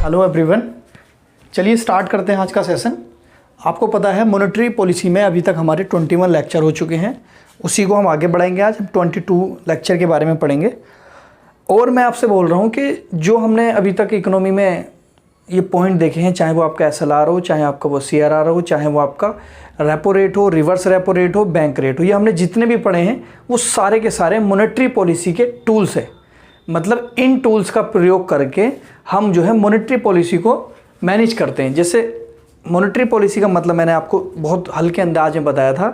Hello everyone, चलिए start करते हैं आज का सेशन। आपको पता है मॉनेटरी पॉलिसी में अभी तक हमारे 21 लेक्चर हो चुके हैं, उसी को हम आगे बढ़ाएंगे। आज हम 22 लेक्चर के बारे में पढ़ेंगे। और मैं आपसे बोल रहा हूँ कि जो हमने अभी तक इकोनॉमी में ये पॉइंट देखे हैं, चाहे वो आपका SLR हो, चाहे आपका वो CRR हो, चाहे वो आपका रेपो रेट हो, रिवर्स रेपो रेट हो, बैंक रेट हो, ये हमने जितने भी पढ़े हैं वो सारे के सारे मॉनेटरी पॉलिसी के टूल्स हैं। मतलब इन टूल्स का प्रयोग करके हम जो है मॉनेटरी पॉलिसी को मैनेज करते हैं। जैसे मॉनेटरी पॉलिसी का मतलब मैंने आपको बहुत हल्के अंदाज में बताया था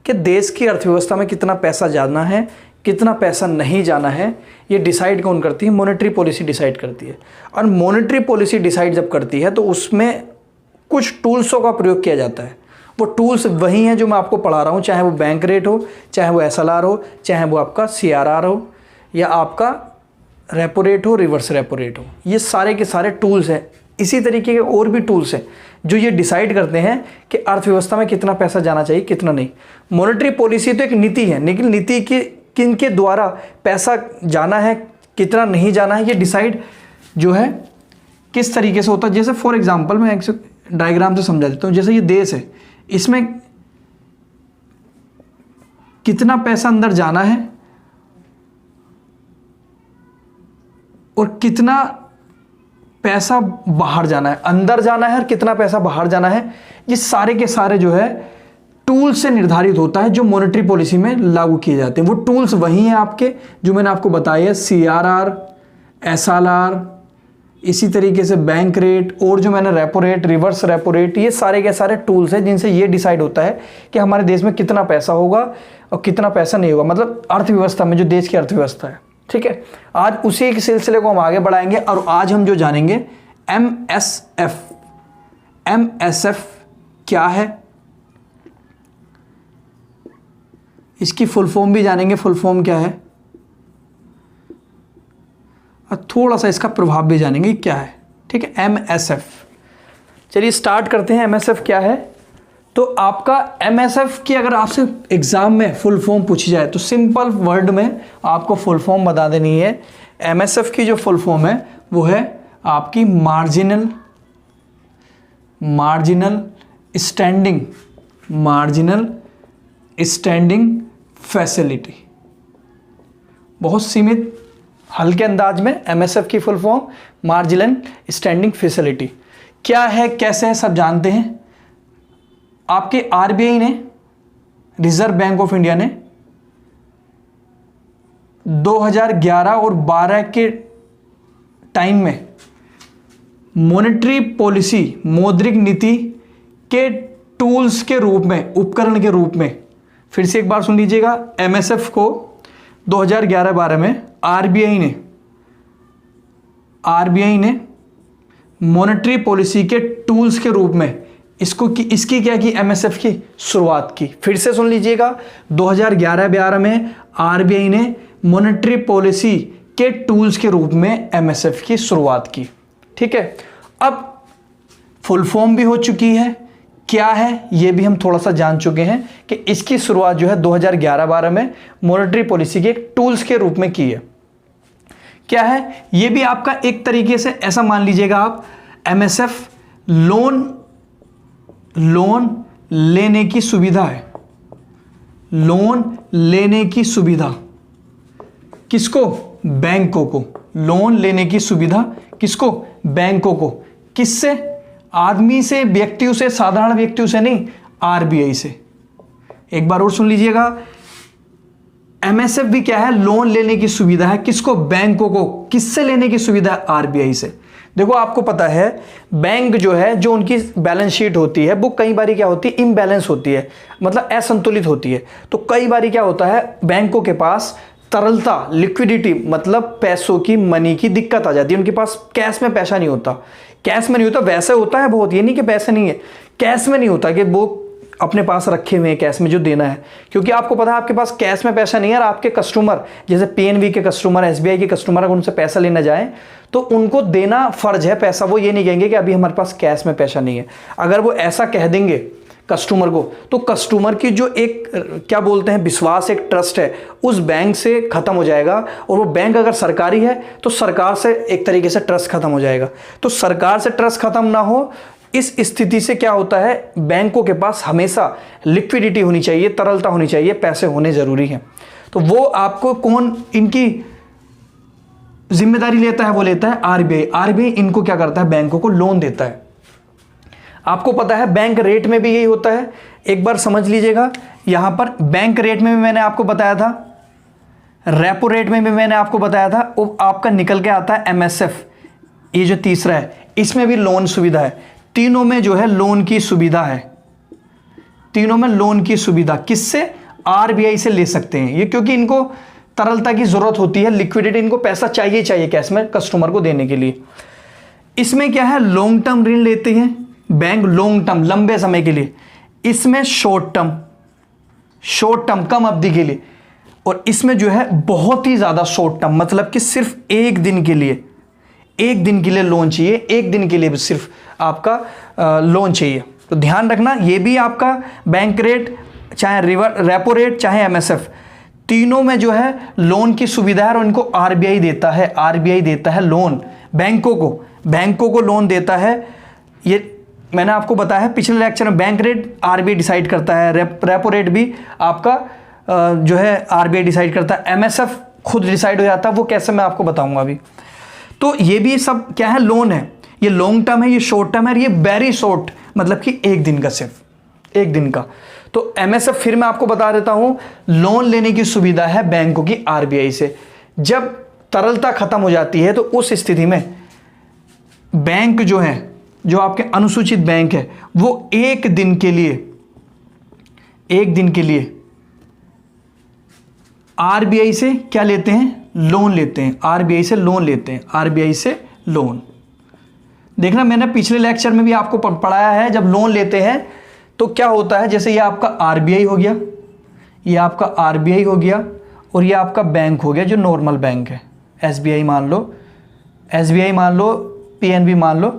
कि देश की अर्थव्यवस्था में कितना पैसा जाना है, कितना पैसा नहीं जाना है, ये डिसाइड कौन करती है? मॉनेटरी पॉलिसी डिसाइड करती है। और मॉनेटरी पॉलिसी डिसाइड जब करती है तो उसमें कुछ टूल्सों का प्रयोग किया जाता है। वो टूल्स वही हैं जो मैं आपको पढ़ा रहा हूँ, चाहे वो बैंक रेट हो, चाहे वो SLR हो, चाहे वो आपका CRR हो, या आपका रेपो रेट हो, रिवर्स रेपो रेट हो। ये सारे के सारे टूल्स हैं। इसी तरीके के और भी टूल्स हैं जो ये डिसाइड करते हैं कि अर्थव्यवस्था में कितना पैसा जाना चाहिए, कितना नहीं। मॉनेटरी पॉलिसी तो एक नीति है, लेकिन नीति की किन के द्वारा पैसा जाना है, कितना नहीं जाना है, ये डिसाइड जो है किस तरीके से होता है। जैसे फॉर एग्जांपल मैं एक डायग्राम से समझा देता हूँ। जैसे ये देश है, इसमें कितना पैसा अंदर जाना है और कितना पैसा बाहर जाना है, अंदर जाना है और कितना पैसा बाहर जाना है, ये सारे के सारे जो है टूल्स से निर्धारित होता है जो मॉनेटरी पॉलिसी में लागू किए जाते हैं। वो टूल्स वही हैं आपके जो मैंने आपको बताया, CRR, SLR, इसी तरीके से बैंक रेट, और जो मैंने repo rate, reverse repo rate, ये सारे के सारे टूल्स हैं जिनसे ये डिसाइड होता है कि हमारे देश में कितना पैसा होगा और कितना पैसा नहीं होगा। मतलब अर्थव्यवस्था में, जो देश की अर्थव्यवस्था है। ठीक है, आज उसी के सिलसिले को हम आगे बढ़ाएंगे। और आज हम जो जानेंगे MSF। MSF क्या है, इसकी फुल फॉर्म भी जानेंगे, फुल फॉर्म क्या है, और थोड़ा सा इसका प्रभाव भी जानेंगे क्या है। ठीक है, MSF। चलिए स्टार्ट करते हैं। MSF क्या है? तो आपका MSF की अगर आपसे एग्जाम में फुल फॉर्म पूछी जाए तो सिंपल वर्ड में आपको फुल फॉर्म बता देनी है। MSF की जो फुल फॉर्म है वो है आपकी मार्जिनल स्टैंडिंग फैसिलिटी। बहुत सीमित हल्के अंदाज में MSF की full form marginal standing facility क्या है, कैसे है, सब जानते हैं। आपके RBI ने, रिजर्व बैंक ऑफ इंडिया ने 2011 और 12 के टाइम में मॉनेटरी पॉलिसी, मौद्रिक नीति के टूल्स के रूप में, उपकरण के रूप में, फिर से एक बार सुन लीजिएगा, MSF को 2011-12 में RBI ने मॉनेटरी पॉलिसी के टूल्स के रूप में इसकी क्या की, MSF की शुरुआत की। फिर से सुन लीजिएगा, 2011-12 में RBI ने मॉनेटरी पॉलिसी के टूल्स के रूप में MSF की शुरुआत की। ठीक है, अब फुल फॉर्म भी हो चुकी है, क्या है ये भी हम थोड़ा सा जान चुके हैं कि इसकी शुरुआत जो है 2011-12 में मॉनेटरी पॉलिसी के टूल्स के रूप में की है। क्या है ये भी आपका एक तरीके से ऐसा मान लीजिएगा आप, MSF लोन लेने की सुविधा है। लोन लेने की सुविधा किसको? बैंकों को। लोन लेने की सुविधा किसको? बैंकों को। किससे? आदमी से, व्यक्तियों से, साधारण व्यक्तियों से नहीं, RBI से। एक बार और सुन लीजिएगा, MSF भी क्या है? लोन लेने की सुविधा है। किसको? बैंकों को। किससे लेने की सुविधा है? RBI से। देखो आपको पता है बैंक जो है, जो उनकी बैलेंस शीट होती है वो कई बार क्या होती है? इम्बैलेंस होती है, मतलब असंतुलित होती है। तो कई बार क्या होता है, बैंकों के पास तरलता, लिक्विडिटी, मतलब पैसों की, मनी की दिक्कत आ जाती है। उनके पास कैश में पैसा नहीं होता। कैश में नहीं होता, वैसे होता है बहुत, ये नहीं कि पैसे नहीं है, कैश में नहीं होता कि वो अपने पास रखे हुए हैं कैश में जो देना है। क्योंकि आपको पता है आपके पास कैश में पैसा नहीं है और आपके कस्टमर, जैसे PNB के कस्टमर, SBI के कस्टमर, अगर उनसे पैसा लेना जाए तो उनको देना फर्ज है पैसा। वो ये नहीं कहेंगे कि अभी हमारे पास कैश में पैसा नहीं है। अगर वो ऐसा कह देंगे कस्टमर को, तो कस्टमर की जो एक क्या बोलते हैं विश्वास, एक ट्रस्ट है, उस बैंक से ख़त्म हो जाएगा। और वो बैंक अगर सरकारी है तो सरकार से एक तरीके से ट्रस्ट ख़त्म हो जाएगा। तो सरकार से ट्रस्ट ख़त्म ना हो, इस स्थिति से क्या होता है, बैंकों के पास हमेशा लिक्विडिटी होनी चाहिए, तरलता होनी चाहिए, पैसे होने ज़रूरी हैं। तो वो आपको कौन इनकी जिम्मेदारी लेता है, वो लेता है आरबीआई। आरबीआई इनको क्या करता है, बैंकों को लोन देता है। आपको पता है बैंक रेट में भी यही होता है, एक बार समझ लीजिएगा। यहां पर बैंक रेट में भी मैंने आपको बताया था, रेपो रेट में भी मैंने आपको बताया था, वो आपका निकल के आता है एमएसएफ, ये जो तीसरा है, इसमें भी लोन सुविधा है। तीनों में जो है लोन की सुविधा है, तीनों में लोन की सुविधा किससे, आरबीआई से ले सकते हैं ये, क्योंकि इनको तरलता की जरूरत होती है, लिक्विडिटी, इनको पैसा चाहिए कैश में कस्टमर को देने के लिए। इसमें क्या है, लॉन्ग टर्म ऋण लेते हैं बैंक, लॉन्ग टर्म लंबे समय के लिए। इसमें शॉर्ट टर्म कम अवधि के लिए, और इसमें जो है बहुत ही ज्यादा शॉर्ट टर्म, मतलब कि सिर्फ एक दिन के लिए लोन चाहिए, एक दिन के लिए भी सिर्फ आपका लोन चाहिए। तो ध्यान रखना, ये भी आपका बैंक रेट, चाहे रेपो रेट, चाहे एमएसएफ, तीनों में जो है लोन की सुविधा है, और इनको आरबीआई देता है। आरबीआई देता है लोन बैंकों को लोन देता है। ये मैंने आपको बताया है पिछले लेक्चर में, बैंक रेट आरबीआई डिसाइड करता है, रेपो रेट भी आपका जो है आरबीआई डिसाइड करता है, एमएसएफ खुद डिसाइड हो जाता है, वो कैसे मैं आपको बताऊंगा अभी। तो ये भी सब क्या है, लोन है। ये लॉन्ग टर्म है, ये शॉर्ट टर्म है, ये वेरी शॉर्ट, मतलब कि एक दिन का, सिर्फ एक दिन का। तो एमएसएफ फिर मैं आपको बता देता हूं, लोन लेने की सुविधा है बैंकों की आरबीआई से। जब तरलता खत्म हो जाती है तो उस स्थिति में बैंक जो है, जो आपके अनुसूचित बैंक है, वो एक दिन के लिए आरबीआई से क्या लेते हैं, लोन लेते हैं, आरबीआई से लोन। देखना, मैंने पिछले लेक्चर में भी आपको पढ़ाया है, जब लोन लेते हैं तो क्या होता है, जैसे ये आपका आरबीआई हो गया, और ये आपका बैंक हो गया जो नॉर्मल बैंक है, एसबीआई मान लो, पीएनबी मान लो।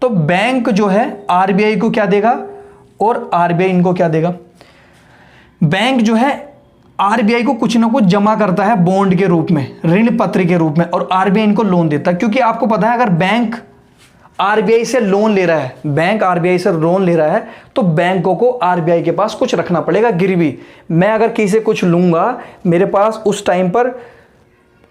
तो बैंक जो है आरबीआई को क्या देगा, और आरबीआई इनको क्या देगा। बैंक जो है आरबीआई को कुछ ना कुछ जमा करता है बॉन्ड के रूप में, ऋण पत्र के रूप में, और आरबीआई इनको लोन देता है। क्योंकि आपको पता है, अगर बैंक आरबीआई से लोन ले रहा है, तो बैंकों को आरबीआई के पास कुछ रखना पड़ेगा गिरवी। मैं अगर किसी से कुछ लूंगा, मेरे पास उस टाइम पर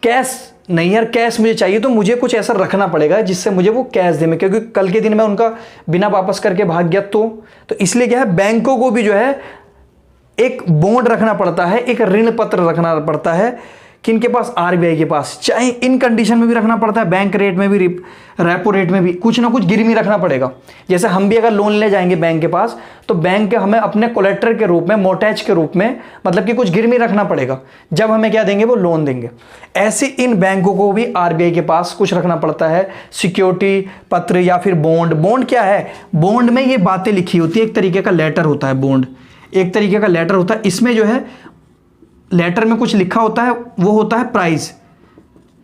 कैश नहीं है, कैश मुझे चाहिए, तो मुझे कुछ ऐसा रखना पड़ेगा जिससे मुझे वो कैश दे, क्योंकि कल के दिन में उनका बिना वापस करके भाग गया तो इसलिए क्या है, बैंकों को भी जो है एक बॉन्ड रखना पड़ता है, एक ऋण पत्र रखना पड़ता है, किनके पास, आरबीआई के पास। चाहे इन कंडीशन में भी रखना पड़ता है, बैंक रेट में भी, रेपो रेट में भी कुछ ना कुछ गिरवी रखना पड़ेगा। जैसे हम भी अगर लोन ले जाएंगे बैंक के पास, तो बैंक हमें अपने कोलेक्टर के रूप में, मोर्टगेज के रूप में, मतलब कि कुछ गिरवी रखना पड़ेगा, जब हमें क्या देंगे, वो लोन देंगे। ऐसे इन बैंकों को भी आरबीआई के पास कुछ रखना पड़ता है, सिक्योरिटी पत्र या फिर बॉन्ड क्या है, बॉन्ड में ये बातें लिखी होती है, एक तरीके का लेटर होता है, बॉन्ड एक तरीके का लेटर होता है। इसमें जो है लेटर में कुछ लिखा होता है, वो होता है प्राइस,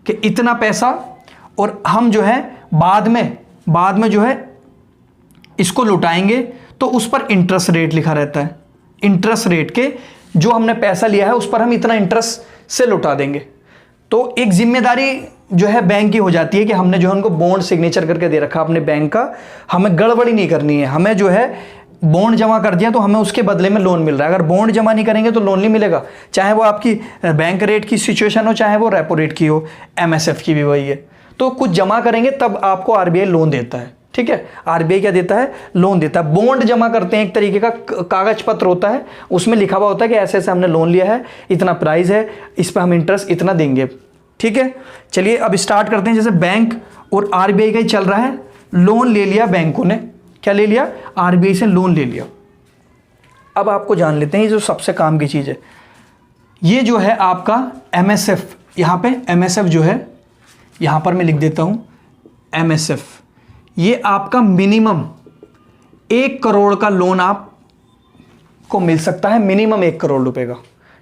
कि इतना पैसा, और हम जो है बाद में जो है इसको लुटाएंगे, तो उस पर इंटरेस्ट रेट लिखा रहता है। इंटरेस्ट रेट के जो हमने पैसा लिया है उस पर हम इतना इंटरेस्ट से लुटा देंगे। तो एक जिम्मेदारी जो है बैंक की हो जाती है कि हमने जो है उनको बॉन्ड सिग्नेचर करके दे रखा अपने बैंक का, हमें गड़बड़ी नहीं करनी है। हमें जो है बॉन्ड जमा कर दिया तो हमें उसके बदले में लोन मिल रहा है। अगर बॉन्ड जमा नहीं करेंगे तो लोन नहीं मिलेगा, चाहे वो आपकी बैंक रेट की सिचुएशन हो, चाहे वो रेपो रेट की हो, एमएसएफ की भी वही है। तो कुछ जमा करेंगे तब आपको आरबीआई लोन देता है, ठीक है। आरबीआई क्या देता है, लोन देता है। बॉन्ड जमा करते हैं, एक तरीके का कागज पत्र होता है, उसमें लिखा हुआ होता है कि ऐसे ऐसे हमने लोन लिया है, इतना प्राइस है, इस पर हम इंटरेस्ट इतना देंगे, ठीक है। चलिए अब स्टार्ट करते हैं। जैसे बैंक और आरबीआई का ही चल रहा है, लोन ले लिया बैंकों ने, क्या ले लिया, आरबीआई से लोन ले लिया। अब आपको जान लेते हैं ये जो सबसे काम की चीज़ है, ये जो है आपका एमएसएफ, यहाँ पे एमएसएफ जो है, यहाँ पर मैं लिख देता हूँ एमएसएफ, ये आपका मिनिमम 1 करोड़ का लोन आपको मिल सकता है, मिनिमम 1 करोड़ रुपए का,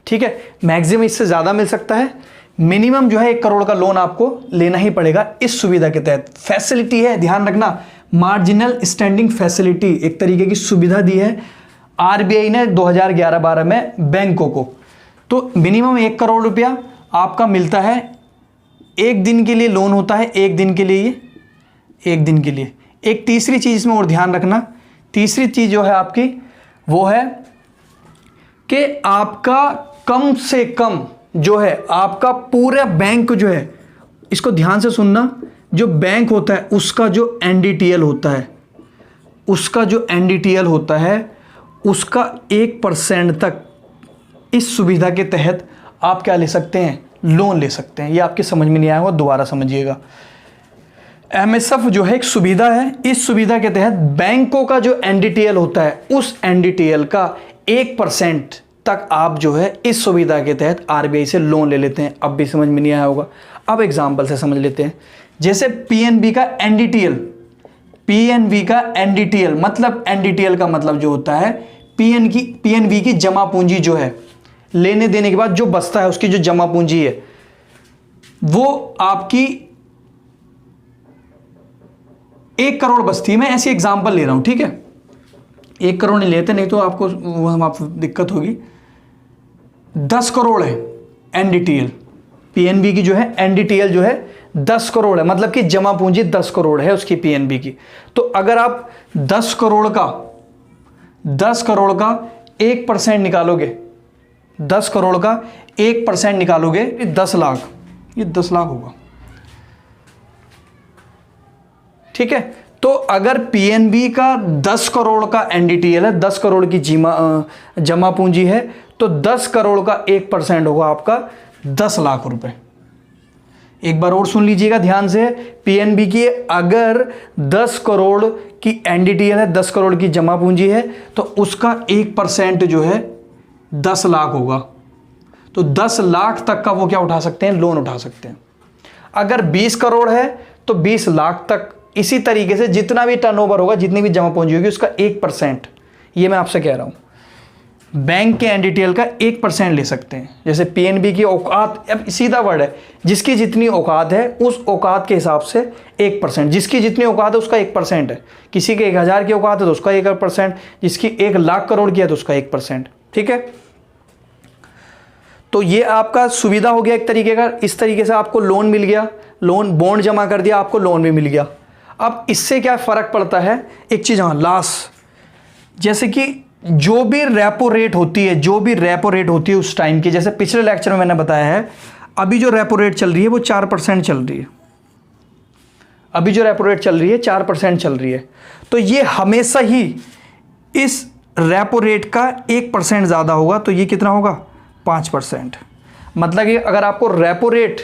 ठीक है। मैक्सिमम इससे ज़्यादा मिल सकता है, मिनिमम जो है 1 करोड़ का लोन आपको लेना ही पड़ेगा इस सुविधा के तहत। फैसिलिटी है, ध्यान रखना, मार्जिनल स्टैंडिंग फैसिलिटी, एक तरीके की सुविधा दी है आरबीआई ने 2011-12 में बैंकों को, तो मिनिमम 1 करोड़ रुपया आपका मिलता है। एक दिन के लिए लोन होता है, एक दिन के लिए, ये एक दिन के लिए। एक तीसरी चीज़ इसमें और ध्यान रखना, तीसरी चीज़ जो है आपकी वो है कि आपका कम से कम जो है आपका पूरा बैंक जो है, इसको ध्यान से सुनना, जो बैंक होता है उसका जो एनडीटीएल होता है, उसका जो एनडीटीएल होता है उसका 1% तक इस सुविधा के तहत आप क्या ले सकते हैं, लोन ले सकते हैं। ये आपके समझ में नहीं आया होगा, दोबारा समझिएगा। एमएसएफ जो है एक सुविधा है, इस सुविधा के तहत बैंकों का जो एनडीटीएल होता है उस एनडीटीएल का 1% तक आप जो है इस सुविधा के तहत आरबीआई से लोन ले लेते हैं। अब भी समझ में नहीं आया होगा, अब एग्जाम्पल से समझ लेते हैं। जैसे पीएनबी का एनडीटीएल, पीएनबी का एनडीटीएल मतलब, एनडीटीएल का मतलब जो होता है पीएनबी की जमा पूंजी जो है, लेने देने के बाद जो बचता है उसकी जो जमा पूंजी है वो आपकी 1 करोड़ बचती है। मैं ऐसी एग्जांपल ले रहा हूं, ठीक है, 1 करोड़ नहीं लेते, नहीं तो आपको दिक्कत होगी। 10 करोड़ है एनडीटीएल, पीएनबी की जो है एनडीटीएल जो है 10 करोड़ है, मतलब कि जमा पूंजी 10 करोड़ है उसकी पीएनबी की। तो अगर आप 10 करोड़ का 1% निकालोगे, 10 करोड़ का 1% निकालोगे 10 लाख, ये 10 लाख होगा, ठीक है। तो अगर पीएनबी का 10 करोड़ का एनडीटीएल है, 10 करोड़ की जमा पूंजी है, तो 10 करोड़ का 1% होगा आपका 10 लाख रुपए। एक बार और सुन लीजिएगा ध्यान से, पीएनबी की अगर 10 करोड़ की एनडीटीएल है, 10 करोड़ की जमा पूंजी है, तो उसका 1% जो है 10 लाख होगा। तो 10 लाख तक का वो क्या उठा सकते हैं, लोन उठा सकते हैं। अगर 20 करोड़ है तो 20 लाख तक, इसी तरीके से जितना भी टर्नओवर होगा, जितनी भी जमा पूंजी होगी उसका 1%, ये मैं आपसे कह रहा हूं, बैंक के एनडीटीएल का 1% ले सकते हैं। जैसे पीएनबी की औकात, अब सीधा वर्ड है, जिसकी जितनी औकात है उस औकात के हिसाब से 1%, जिसकी जितनी औकात है उसका 1% है। किसी के 1000 की औकात है तो उसका 1%, जिसकी 1 लाख करोड़ की है तो उसका 1%, ठीक है। तो ये आपका सुविधा हो गया एक तरीके का, इस तरीके से आपको लोन मिल गया, लोन बॉन्ड जमा कर दिया, आपको लोन भी मिल गया। अब इससे क्या फ़र्क पड़ता है, एक चीज़, हाँ लास्ट, जैसे कि जो भी रेपो रेट होती है, जो भी रेपो रेट होती है उस टाइम की, जैसे पिछले लेक्चर में मैंने बताया है, अभी जो रेपो रेट चल रही है वो 4% चल रही है, अभी जो रेपो रेट चल रही है 4% चल रही है। तो ये हमेशा ही इस रेपो रेट का 1% ज़्यादा होगा, तो ये कितना होगा, 5%। मतलब कि अगर आपको रेपो रेट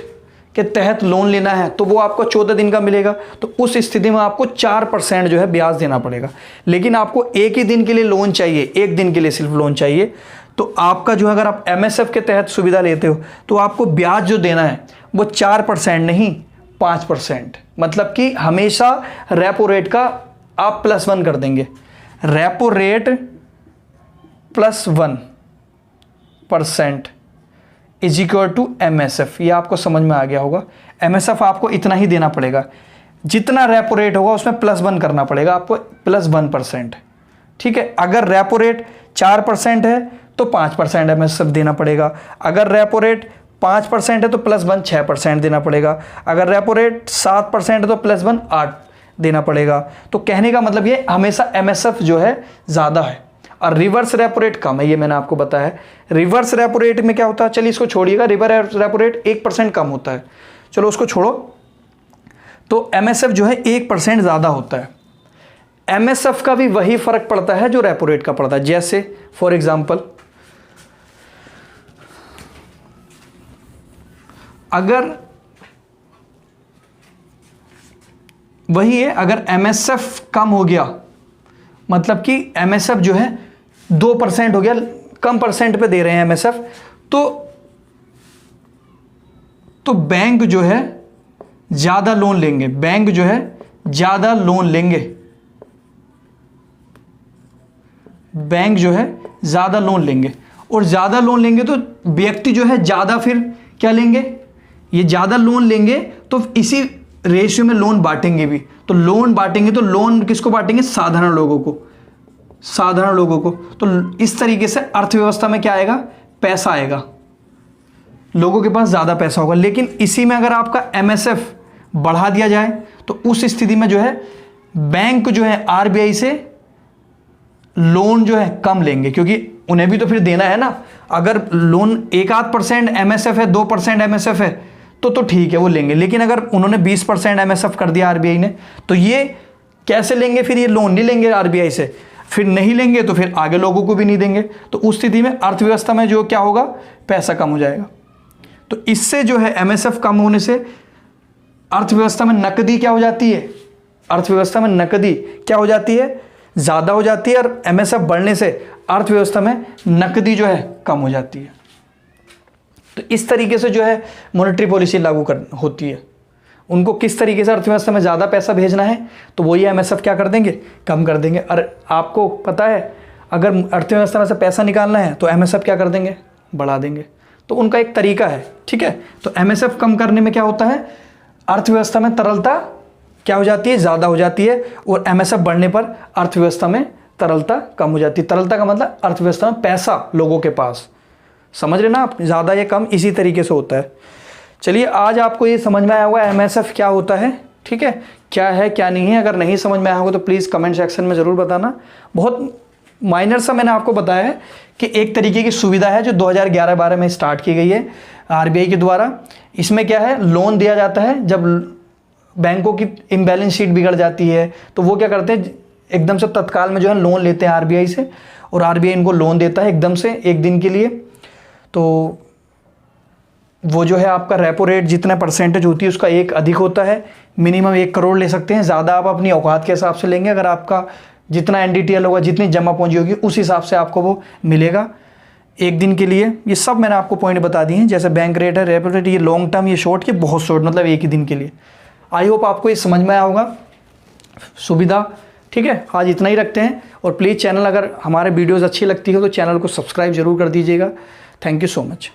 के तहत लोन लेना है तो वो आपको 14 दिन का मिलेगा, तो उस स्थिति में आपको 4% जो है ब्याज देना पड़ेगा। लेकिन आपको एक ही दिन के लिए लोन चाहिए, एक दिन के लिए सिर्फ लोन चाहिए, तो आपका जो, अगर आप एमएसएफ के तहत सुविधा लेते हो तो आपको ब्याज जो देना है वो 4% नहीं 5%। मतलब कि हमेशा रेपो रेट का आप +1 कर देंगे, repo rate +1% is equal to MSF. ये आपको समझ में आ गया होगा। एमएसएफ आपको इतना ही देना पड़ेगा, जितना रेपो रेट होगा उसमें +1 करना पड़ेगा आपको, +1%, ठीक है। अगर रेपो रेट 4% है तो 5% एमएसएफ देना पड़ेगा। अगर रेपो रेट 5% है तो +1 6% देना पड़ेगा। अगर रेपो रेट 7% है तो +1 8 देना पड़ेगा। तो कहने का मतलब ये हमेशा एमएसएफ जो है ज़्यादा है और रिवर्स रेपो रेट कम है, ये मैंने आपको बताया है। रिवर्स रेपो रेट में क्या होता है, चलिए इसको छोड़िएगा, रिवर्स रेपो रेट 1% कम होता है, चलो उसको छोड़ो। तो एमएसएफ जो है 1% ज़्यादा होता है। एमएसएफ का भी वही फर्क पड़ता है जो रेपो रेट का पड़ता है। जैसे फॉर एग्जांपल, अगर वही है, अगर एमएसएफ कम हो गया, मतलब कि एमएसएफ जो है 2% हो गया, कम परसेंट पे दे रहे हैं एमएसएफ, तो बैंक जो है ज़्यादा लोन लेंगे, बैंक जो है ज़्यादा लोन लेंगे, बैंक जो है ज़्यादा लोन लेंगे। और ज़्यादा लोन लेंगे तो व्यक्ति जो है ज़्यादा फिर क्या लेंगे, ये ज़्यादा लोन लेंगे तो इसी रेशियो में लोन बांटेंगे भी। तो लोन बांटेंगे तो लोन किसको बांटेंगे, साधारण लोगों को, साधारण लोगों को। तो इस तरीके से अर्थव्यवस्था में क्या आएगा, पैसा आएगा, लोगों के पास ज़्यादा पैसा होगा। लेकिन इसी में अगर आपका एमएसएफ बढ़ा दिया जाए तो उस स्थिति में जो है बैंक जो है आरबीआई से लोन जो है कम लेंगे, क्योंकि उन्हें भी तो फिर देना है ना। अगर लोन 1-8% एमएसएफ है, 2% एमएसएफ है तो ठीक है वो लेंगे। लेकिन अगर उन्होंने 20% एमएसएफ कर दिया आरबीआई ने, तो ये कैसे लेंगे फिर, ये लोन नहीं लेंगे आरबीआई से। फिर नहीं लेंगे तो फिर आगे लोगों को भी नहीं देंगे। तो उस स्थिति में अर्थव्यवस्था में जो क्या होगा, पैसा कम हो जाएगा। तो इससे जो है एमएसएफ कम होने से अर्थव्यवस्था में नकदी क्या हो जाती है, अर्थव्यवस्था में नकदी क्या हो जाती है, ज़्यादा हो जाती है। और एमएसएफ बढ़ने से अर्थव्यवस्था में नकदी जो है कम हो जाती है। तो इस तरीके से जो है मॉनेटरी पॉलिसी लागू होती है। उनको किस तरीके से अर्थव्यवस्था में ज़्यादा पैसा भेजना है तो वो ये एमएसएफ क्या कर देंगे, कम कर देंगे। और आपको पता है अगर अर्थव्यवस्था में से पैसा निकालना है तो एमएसएफ क्या कर देंगे, बढ़ा देंगे। तो उनका एक तरीका है, ठीक है। तो एमएसएफ कम करने में क्या होता है, अर्थव्यवस्था में तरलता क्या हो जाती है, ज़्यादा हो जाती है। और एमएसएफ बढ़ने पर अर्थव्यवस्था में तरलता कम हो जाती है। तरलता का मतलब अर्थव्यवस्था में पैसा लोगों के पास, समझ रहे ना आप, ज़्यादा या कम इसी तरीके से होता है। चलिए आज आपको ये समझ में आया होगा एमएसएफ क्या होता है, ठीक है, क्या है क्या नहीं है। अगर नहीं समझ में आया होगा तो प्लीज़ कमेंट सेक्शन में ज़रूर बताना। बहुत माइनर सा मैंने आपको बताया है कि एक तरीके की सुविधा है जो 2011-12 में स्टार्ट की गई है आरबीआई के द्वारा। इसमें क्या है, लोन दिया जाता है जब बैंकों की इम्बैलेंस शीट बिगड़ जाती है तो वो क्या करते हैं, एकदम से तत्काल में जो है लोन लेते हैं आरबीआई से, और आरबीआई इनको लोन देता है एकदम से एक दिन के लिए। तो वो जो है आपका रेपो रेट जितना परसेंटेज होती है उसका एक अधिक होता है। मिनिमम 1 करोड़ ले सकते हैं, ज़्यादा आप अपनी औकात के हिसाब से लेंगे। अगर आपका जितना एनडीटीएल होगा, जितनी जमा पूंजी होगी, उस हिसाब से आपको वो मिलेगा एक दिन के लिए। ये सब मैंने आपको पॉइंट बता दिए हैं, जैसे बैंक रेट है, रेपो रेट, ये लॉन्ग टर्म, ये शॉर्ट, ये बहुत शॉर्ट मतलब एक ही दिन के लिए। आई होप आपको ये समझ में आया होगा सुविधा, ठीक है। आज इतना ही रखते हैं। और प्लीज़ चैनल, अगर हमारे वीडियोज़ अच्छी लगती हो तो चैनल को सब्सक्राइब जरूर कर दीजिएगा। Thank you so much.